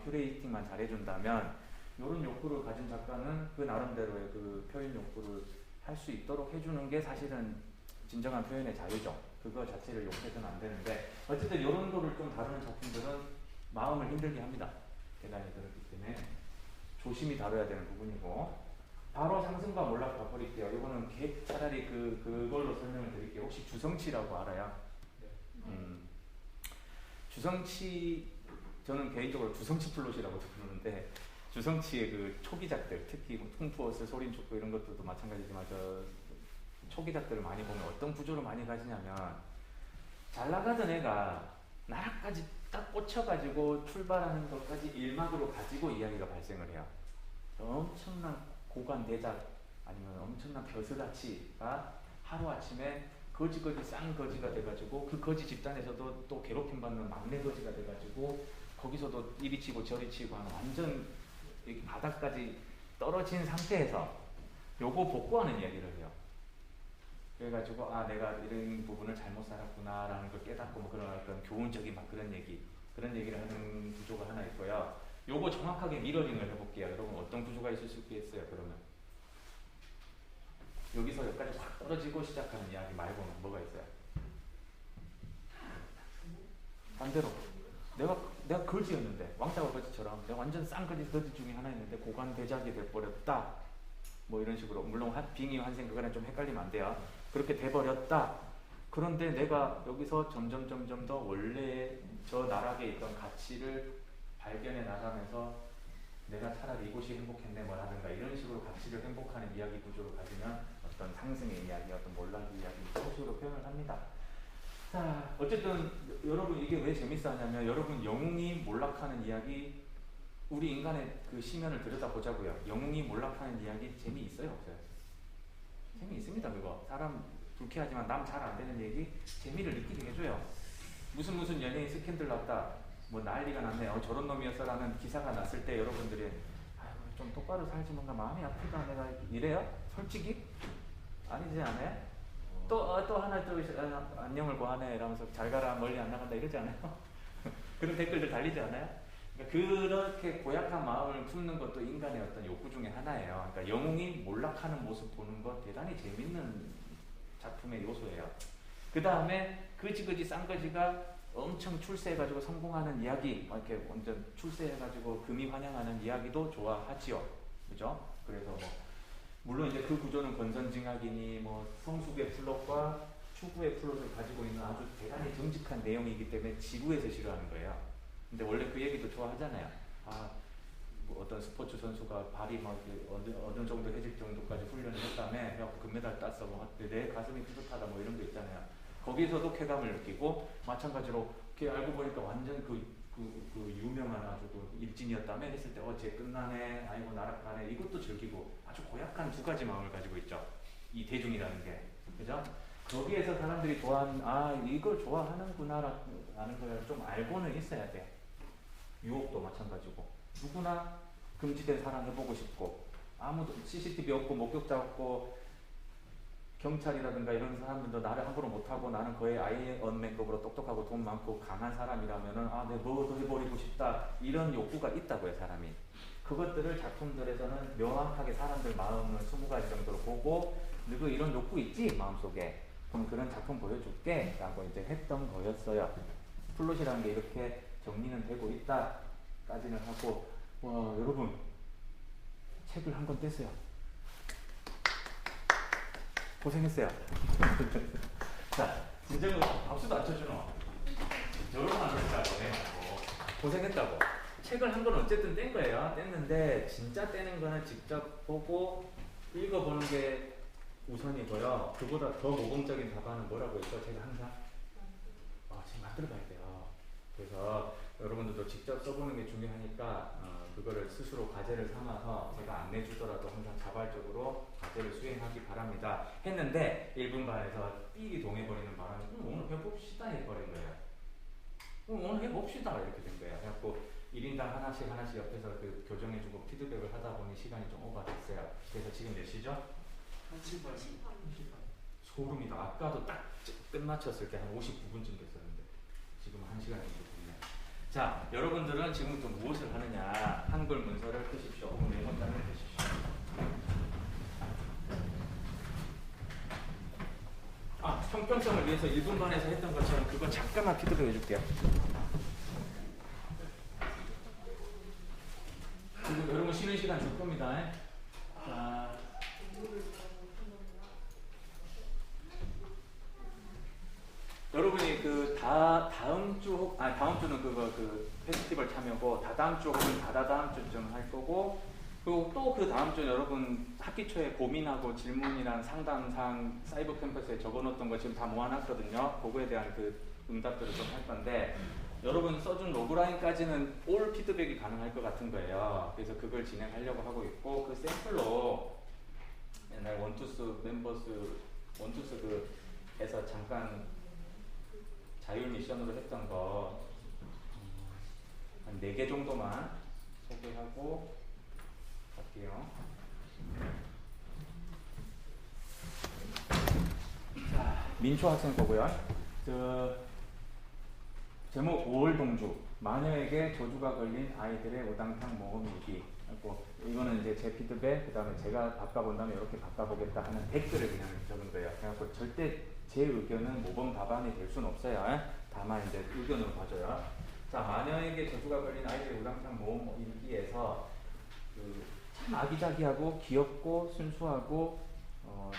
큐레이팅만 잘해준다면 이런 욕구를 가진 작가는 그 나름대로의 그 표현 욕구를 할 수 있도록 해주는 게 사실은 진정한 표현의 자유죠. 그거 자체를 욕해서는 안 되는데 어쨌든 이런 거를 좀 다루는 작품들은 마음을 힘들게 합니다. 대단히 그렇기 때문에 조심히 다뤄야 되는 부분이고 바로 상승과 몰락 가버릴게요. 이거는 차라리 그걸로 설명을 드릴게요. 혹시 주성치라고 알아요? 주성치 저는 개인적으로 주성치 플롯이라고 부르는데 주성치의 그 초기작들 특히 풍푸어스, 소린축구 이런 것들도 마찬가지지만 저 초기작들을 많이 보면 어떤 구조를 많이 가지냐면 잘 나가던 애가 나락까지 딱 꽂혀가지고 출발하는 것까지 일막으로 가지고 이야기가 발생을 해요. 엄청난 고관 대작 아니면 엄청난 벼슬아치가 하루아침에 거지거지 쌍거지가 돼가지고 그 거지 집단에서도 또 괴롭힘받는 막내 거지가 돼가지고 거기서도 이리 치고 저리 치고 하는 완전 바닥까지 떨어진 상태에서 요거 복구하는 이야기를 해요. 그래가지고 아 내가 이런 부분을 잘못 살았구나 라는 걸 깨닫고 뭐 그런 어떤 교훈적인 막 그런 얘기를 하는 구조가 하나 있고요. 요거 정확하게 미러링을 해볼게요. 여러분 어떤 구조가 있을 수 있겠어요? 그러면 여기서 여기까지 확 떨어지고 시작하는 이야기 말고는 뭐가 있어요? 반대로 내가 거지였는데 왕자와 거지처럼 내가 완전 쌍거지 중에 하나였는데 고관대작이 돼버렸다 뭐 이런 식으로 물론 빙의 환생 그거랑 좀 헷갈리면 안 돼요. 그렇게 돼버렸다. 그런데 내가 여기서 점점 더 원래 저 나락에 있던 가치를 발견해 나가면서 내가 차라리 이곳이 행복했네 뭐라든가 이런 식으로 가치를 행복하는 이야기 구조를 가지면 어떤 상승의 이야기, 어떤 몰락의 이야기 이런 식으로 표현을 합니다. 자, 어쨌든 여러분 이게 왜 재밌어 하냐면 여러분 영웅이 몰락하는 이야기 우리 인간의 그 심연을 들여다보자고요. 영웅이 몰락하는 이야기 재미있어요? 없어요? 재미있습니다. 그거 사람 불쾌하지만 남 잘 안 되는 얘기 재미를 느끼게 해줘요. 무슨 연예인 스캔들 났다 뭐 난리가 났네 저런 놈이었어라는 기사가 났을 때 여러분들이 아이고 좀 똑바로 살지 뭔가 마음이 아프다 내가 이래요? 솔직히? 아니지 않아요? 또 하나 또 안녕을 고하네 이러면서 잘 가라 멀리 안 나간다 이러지 않아요? 그런 댓글들 달리지 않아요? 그러니까 그렇게 고약한 마음을 품는 것도 인간의 어떤 욕구 중에 하나예요. 그러니까 영웅이 몰락하는 모습 보는 것 대단히 재밌는 작품의 요소예요. 그 다음에 거지 쌍거지가 엄청 출세해가지고 성공하는 이야기 이렇게 완전 출세해가지고 금이 환영하는 이야기도 좋아하지요. 그죠? 그래서 뭐 물론 이제 그 구조는 권선징악이니 뭐 성숙의 플롯과 추구의 플롯을 가지고 있는 아주 대단히 정직한 내용이기 때문에 지구에서 싫어하는 거예요. 근데 원래 그 얘기도 좋아하잖아요. 뭐 어떤 스포츠 선수가 발이 막 어느 정도 해질 정도까지 훈련을 했다며 금메달 땄어 뭐 내 가슴이 뿌듯하다 뭐 이런 거 있잖아요. 거기서도 쾌감을 느끼고 마찬가지로 알고 보니까 완전 그 유명한 아주 그 일진이었다며 했을 때 쟤 끝나네 아이고 나락가네 이것도 즐기고 아주 고약한 두 가지 마음을 가지고 있죠. 이 대중이라는 게 그죠? 거기에서 사람들이 좋아하는 이걸 좋아하는구나라는 걸 좀 알고는 있어야 돼. 유혹도 마찬가지고 누구나 금지된 사랑 해보고 싶고 아무도 CCTV 없고 목격자 없고 경찰이라든가 이런 사람들도 나를 함부로 못하고 나는 거의 아이언맨급으로 똑똑하고 돈 많고 강한 사람이라면은 내가 뭐도 해버리고 싶다 이런 욕구가 있다고요 사람이. 그것들을 작품들에서는 명확하게 사람들 마음을 20가지 정도로 보고 너도 이런 욕구 있지 마음속에 그럼 그런 작품 보여줄게 라고 이제 했던 거였어요. 플롯이라는 게 이렇게 정리는 되고 있다 까지는 하고 여러분 책을 한 권 뗐어요. 고생했어요. 자, 진정으로 박수도 안 쳐주노. 저러면 안 된다고 고생했다고. 책을 한 권 어쨌든 뗀 거예요. 뗐는데 진짜 떼는 거는 직접 보고 읽어보는 게 우선이고요. 그보다 더 모범적인 답안은 뭐라고 했죠? 제가 항상 책 만들어봐야 돼요. 그래서 여러분들도 직접 써보는 게 중요하니까 그거를 스스로 과제를 삼아서 제가 안 내주더라도 항상 자발적으로 과제를 수행하기 바랍니다. 했는데 1분 반에서 삐리 동해버리는 바람에 오늘 해봅시다 해버린 거예요. 오늘 해봅시다 이렇게 된 거예요. 그래갖고 1인당 하나씩 옆에서 그 교정해주고 피드백을 하다 보니 시간이 좀 오버됐어요. 그래서 지금 몇 시죠? 1시 반. 소름이다. 아까도 딱 끝마쳤을 때 한 59분쯤 됐었는데 지금 1시간 정도 됐네요. 자, 여러분들은 지금부터 무엇을 하느냐 형평성을 위해서 1분반에서 했던 것처럼 그거 잠깐만 피드백 해줄게요. 지금 여러분 쉬는 시간 줄 겁니다. 자, 여러분이 그 다음 주, 다음 주는 그 페스티벌 참여고, 다다음 주 혹은 다다다음 주쯤 할 거고, 그리고 또 그 다음 주 여러분 학기 초에 고민하고 질문이랑 상담사항 사이버 캠퍼스에 적어놓었던 거 지금 다 모아놨거든요. 그거에 대한 그 응답들을 좀 할 건데, 여러분 써준 로그라인까지는 올 피드백이 가능할 것 같은 거예요. 그래서 그걸 진행하려고 하고 있고, 그 샘플로 옛날 원투스 멤버스 원투스 그에서 잠깐 자율 미션으로 했던 거 한 4개 정도만 소개하고 갈게요. 자, 민초 학생 거고요. 제목 5월 동주, 마녀에게 저주가 걸린 아이들의 우당탕 모험 얘기. 이거는 이제 제 피드백, 그 다음에 제가 바꿔본다면 이렇게 바꿔보겠다 하는 댓글을 그냥 적은 거예요. 그래서 절대 제 의견은 모범 답안이 될 수는 없어요. 다만 이제 의견으로 봐줘요. 자, 마녀에게 저주가 걸린 아이들의 우당탕 모험 일기에서 참 아기자기하고 귀엽고 순수하고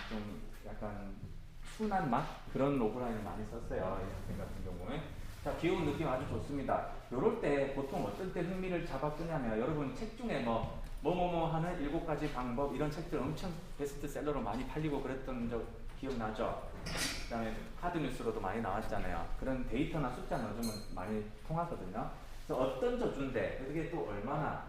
좀 약간 순한 맛? 그런 로그라인을 많이 썼어요. 이 학생 같은 경우에. 자, 귀여운 느낌 아주 좋습니다. 요럴 때 보통 어떤 때 흥미를 잡아 끄냐면, 여러분 책 중에 뭐뭐뭐 하는 7가지 방법 이런 책들 엄청 베스트셀러로 많이 팔리고 그랬던 적 기억나죠? 그 다음에 하드뉴스로도 많이 나왔잖아요. 그런 데이터나 숫자 넣어주면 많이 통하거든요. 그래서 어떤 저주인데 그게 또 얼마나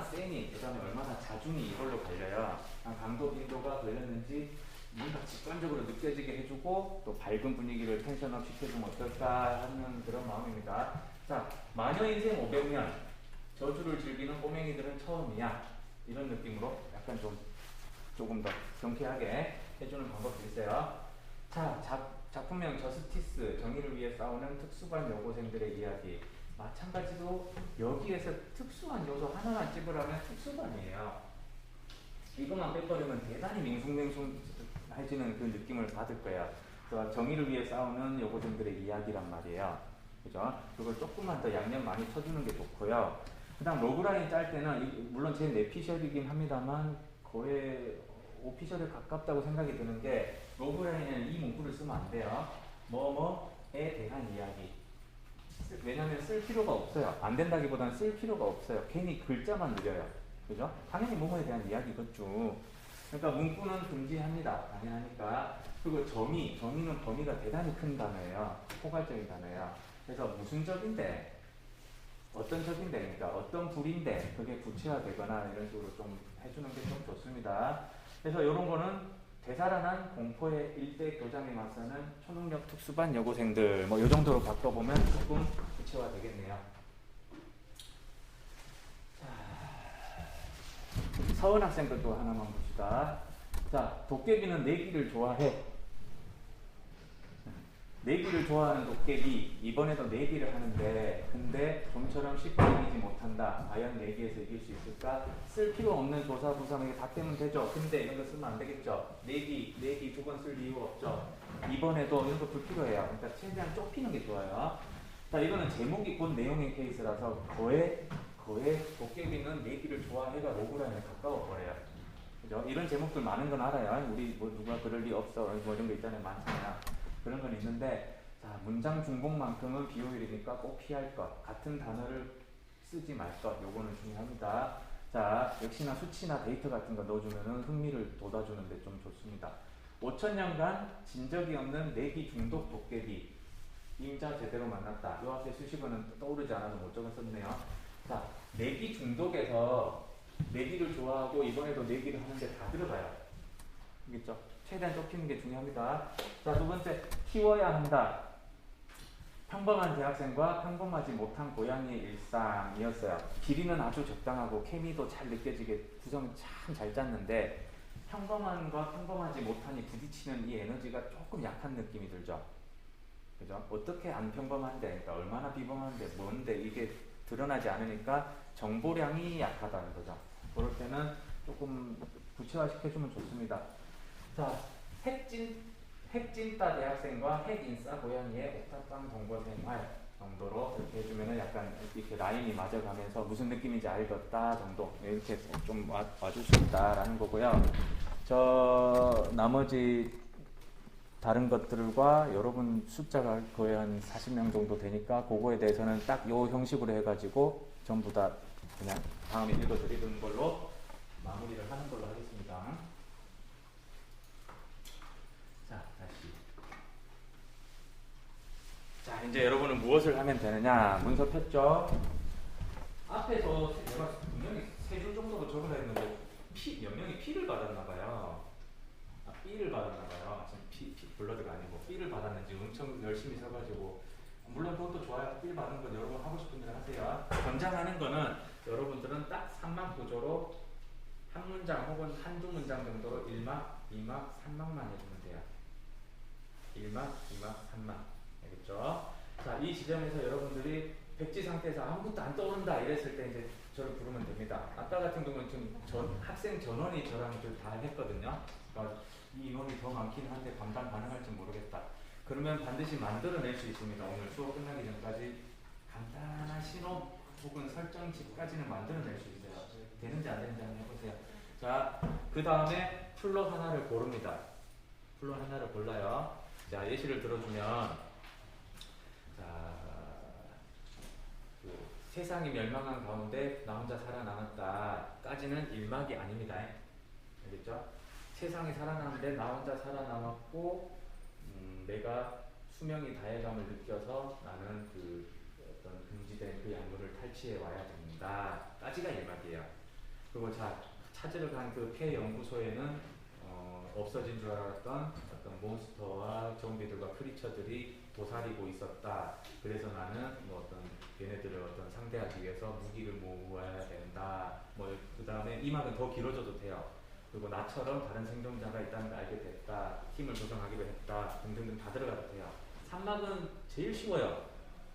세니, 그 다음에 얼마나 자중이 이걸로 갈려요. 강도 빈도가 걸렸는지 뭔가 직관적으로 느껴지게 해주고 또 밝은 분위기를 텐션업 시켜주면 어떨까 하는 그런 마음입니다. 자, 마녀 인생 500년, 저주를 즐기는 꼬맹이들은 처음이야. 이런 느낌으로 약간 조금 더 경쾌하게 해주는 방법도 있어요. 자, 작품명 저스티스, 정의를 위해 싸우는 특수반 여고생들의 이야기. 마찬가지로 여기에서 특수한 요소 하나만 찍으라면 특수반이에요. 이것만 빼버리면 대단히 밍숭맹숭해지는 그 느낌을 받을 거야. 그래서 정의를 위해 싸우는 여고생들의 이야기란 말이에요. 그죠? 그걸 조금만 더 양념 많이 쳐주는 게 좋고요. 그 다음 로그라인 짤 때는, 물론 제 내피셜이긴 합니다만, 거의 오피셜에 가깝다고 생각이 드는 게, 로그라인에는 이 문구를 쓰면 안 돼요. 뭐뭐에 대한 이야기. 왜냐면 쓸 필요가 없어요. 안 된다기보다는 쓸 필요가 없어요. 괜히 글자만 느려요. 그죠? 당연히 뭐뭐에 대한 이야기겠죠. 그러니까 문구는 금지합니다. 당연하니까. 그리고 정의는 범위가 대단히 큰 단어예요. 포괄적인 단어예요. 그래서 무슨 적인데, 어떤 적인데, 그러니까 어떤 불인데, 그게 구체화되거나 이런 식으로 좀 해주는 게 좀 좋습니다. 그래서 이런 거는 되살아난 공포의 일대 교장에 맞서는 초능력 특수반 여고생들, 뭐 이 정도로 바꿔보면 조금 구체화되겠네요. 서은 학생들도 하나만 봅시다. 자, 도깨비는 내기를 좋아해. 내기를 좋아하는 도깨비, 이번에도 내기를 하는데, 근데 좀처럼 쉽게 이기지 못한다. 과연 내기에서 이길 수 있을까? 쓸 필요 없는 조사부사에게 다 떼면 되죠. 근데 이런 거 쓰면 안 되겠죠. 내기 두 번 쓸 이유가 없죠. 이번에도 이런 거 불필요해요. 그러니까 최대한 좁히는 게 좋아요. 자, 이거는 제목이 곧 내용의 케이스라서 거의 도깨비는 내기를 좋아해가 로그라인에 가까워 버려요. 그죠? 이런 제목들 많은 건 알아요. 우리 뭐 누가 그럴 리 없어. 뭐 이런 거 있잖아요. 많잖아요. 그런 건 있는데, 자, 문장 중복만큼은 비효율이니까 꼭 피할 것. 같은 단어를 쓰지 말 것. 요거는 중요합니다. 자, 역시나 수치나 데이터 같은 거 넣어주면은 흥미를 돋아주는데 좀 좋습니다. 5천년간 진 적이 없는 내기 중독 도깨비. 임자 제대로 만났다. 요 앞에 수식어는 떠오르지 않아서 못 적었었네요. 자, 내기 중독에서 내기를 좋아하고 이번에도 내기를 하는데 다 들어가요. 알겠죠? 최대한 좁히는 게 중요합니다. 자, 두 번째, 키워야 한다. 평범한 대학생과 평범하지 못한 고양이의 일상이었어요. 길이는 아주 적당하고 케미도 잘 느껴지게 구성을 참 잘 짰는데, 평범한과 평범하지 못한이 부딪히는 이 에너지가 조금 약한 느낌이 들죠. 그죠? 어떻게 안 평범한데, 그러니까 얼마나 비범한데, 뭔데, 이게 드러나지 않으니까 정보량이 약하다는 거죠. 그럴 때는 조금 구체화 시켜주면 좋습니다. 자, 핵찐따 대학생과 핵인싸 고양이의 옥탑방 동거 생활 정도로 이렇게 해주면은 약간 이렇게 라인이 맞아가면서 무슨 느낌인지 알겠다 정도 이렇게 좀 와줄 수 있다라는 거고요. 저 나머지 다른 것들과 여러분 숫자가 거의 한 40명 정도 되니까 그거에 대해서는 딱 요 형식으로 해가지고 전부 다 그냥 다음에 읽어드리는 걸로 마무리를 하는 걸로 하겠습니다. 자, 다시. 자, 이제 여러분은 무엇을 하면 되느냐? 문서 폈죠? 앞에서 내가 분명히 3줄 정도로 적으려 했는데 몇 명이 P를 받았나봐요. 아, B를 받았나봐요. 지금 블러드가 아니고 B를 받았는지 엄청 열심히 써가지고 물론 그것도 좋아요. B를 받은 건 여러분 하고 싶은 대로 하세요. 권장하는 거는 여러분들은 딱 3막 구조로 한 문장 혹은 한두 문장 정도로 1막, 2막, 3막만 해주면 돼요. 1막, 2막, 3막. 알겠죠? 자, 이 지점에서 여러분들이 백지 상태에서 아무것도 안 떠오른다 이랬을 때 이제 저를 부르면 됩니다. 아까 같은 경우는 좀 학생 전원이 저랑 다 했거든요. 그러니까 이 인원이 더 많긴 한데 감당 가능할지 모르겠다. 그러면 반드시 만들어낼 수 있습니다. 오늘 수업 끝나기 전까지 간단한 신호 혹은 설정집까지는 만들어낼 수 있어요. 되는지 안 되는지 한번 해보세요. 자, 그 다음에 플롯 하나를 고릅니다. 플롯 하나를 골라요. 자, 예시를 들어주면 자, 그 세상이 멸망한 가운데 나 혼자 살아남았다까지는 1막이 아닙니다. 알겠죠? 세상이 살아남는데 나 혼자 살아남았고 내가 수명이 다해감을 느껴서 나는 그 어떤 금지된 그 약물을 탈취해 와야 됩니다. 까지가 1막이에요. 그리고 자, 찾으러 간 그 폐 연구소에는 없어진 줄 알았던 어떤 몬스터와 좀비들과 크리처들이 도사리고 있었다. 그래서 나는 뭐 어떤 얘네들을 어떤 상대하기 위해서 무기를 모아야 된다. 뭐 그 다음에 이 막은 더 길어져도 돼요. 그리고 나처럼 다른 생존자가 있다는 걸 알게 됐다. 팀을 조성하기로 했다. 등등등 다 들어가도 돼요. 3막은 제일 쉬워요.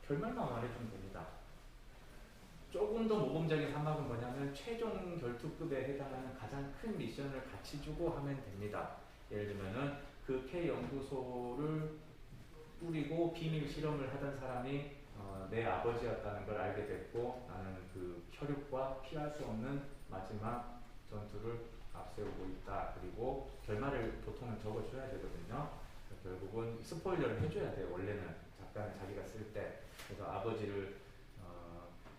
결말만 말해주면 됩니다. 조금 더 모범적인 3막은 뭐냐면 최종 결투급에 해당하는 가장 큰 미션을 같이 주고 하면 됩니다. 예를 들면은 그 폐 연구소를 뿌리고 비밀 실험을 하던 사람이 내 아버지였다는 걸 알게 됐고 나는 그 혈육과 피할 수 없는 마지막 전투를 앞세우고 있다. 그리고 결말을 보통은 적어줘야 되거든요. 결국은 스포일러를 해줘야 돼요. 원래는 작가는 자기가 쓸 때. 그래서 아버지를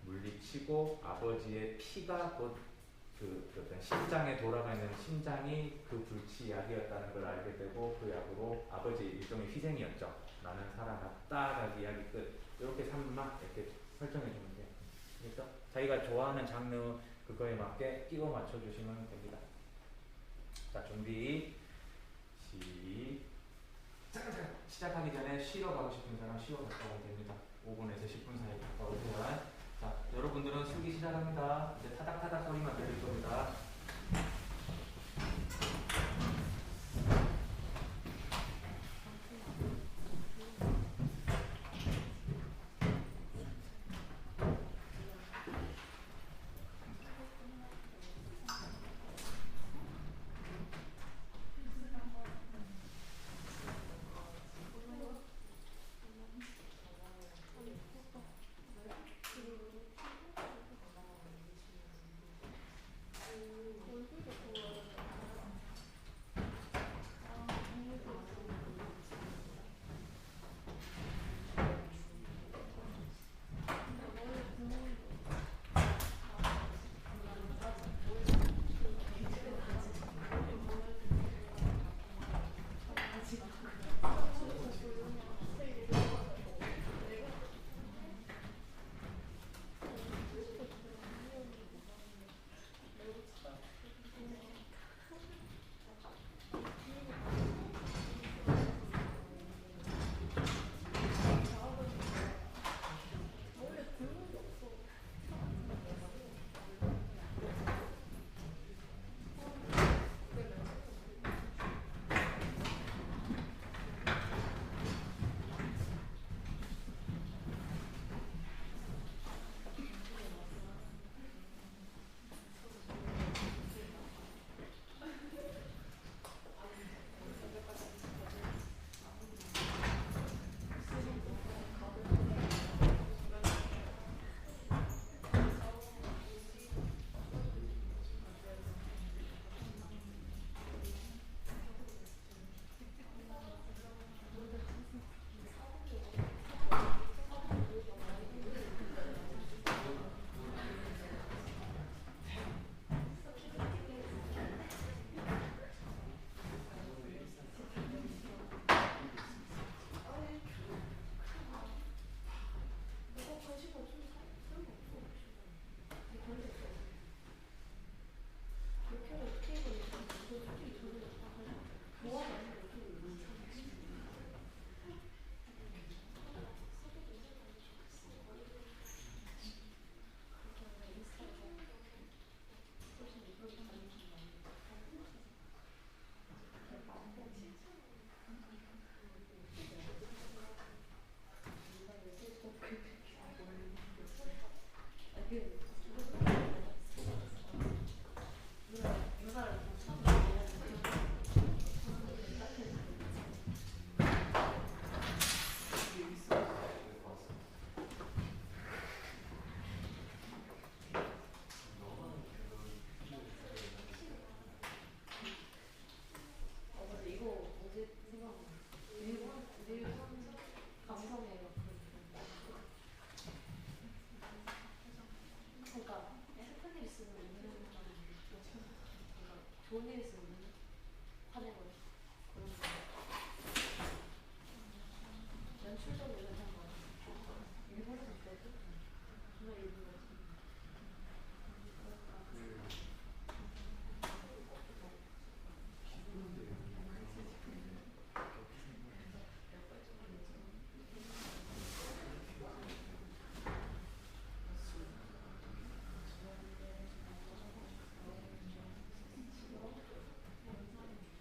물리치고 아버지의 피가 곧 그 어떤 심장에 돌아가 있는 심장이 그 불치 약이었다는 걸 알게 되고 그 약으로 아버지 일종의 희생이었죠. 나는 살아났다. 이야기 끝. 이렇게 3막 이렇게 설정해 주면 돼요. 그렇죠? 자기가 좋아하는 장르 그거에 맞게 끼워 맞춰 주시면 됩니다. 자, 준비. 시작하기 전에 쉬러 가고 싶은 사람 쉬러 갔다 오면 됩니다. 5분에서 10분 사이 갔다 오세요. 자, 여러분들은 쓰기 시작합니다. 이제 타닥타닥 소리만 들릴 겁니다. 좋은 일 있으면 화내버려. 그런 거. 연출적으로 이런 거 일부러 듣거든. 정말 일부러.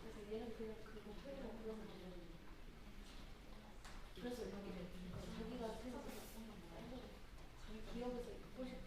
그래서 얘는 그냥 그 목표로 그런 거. 그래서 이렇게 자기가 생각해서 자기 기억에서 잊고 싶은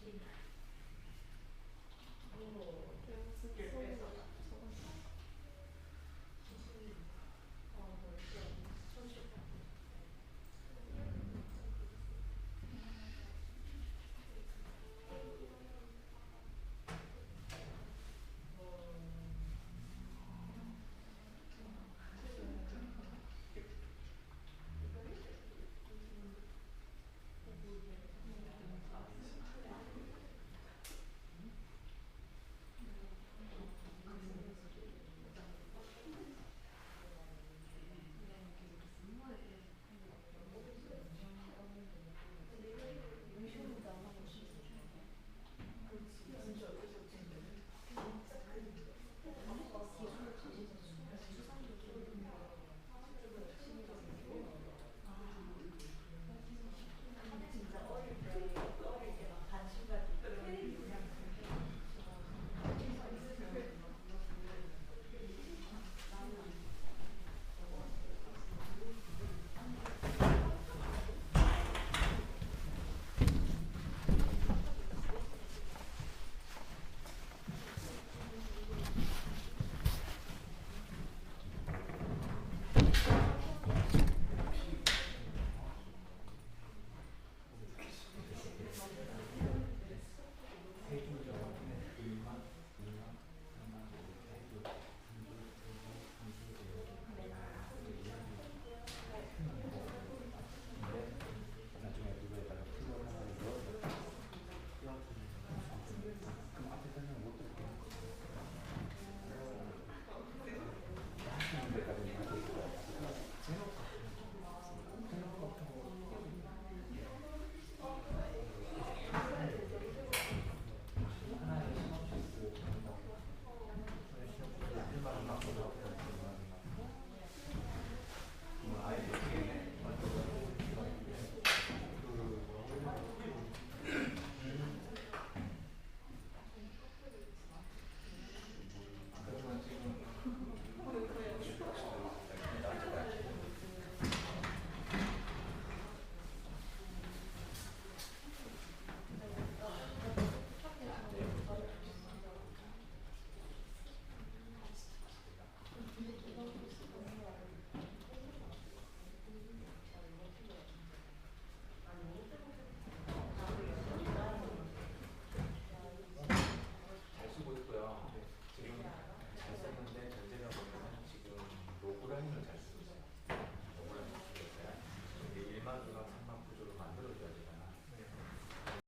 그냥 무슨 소리가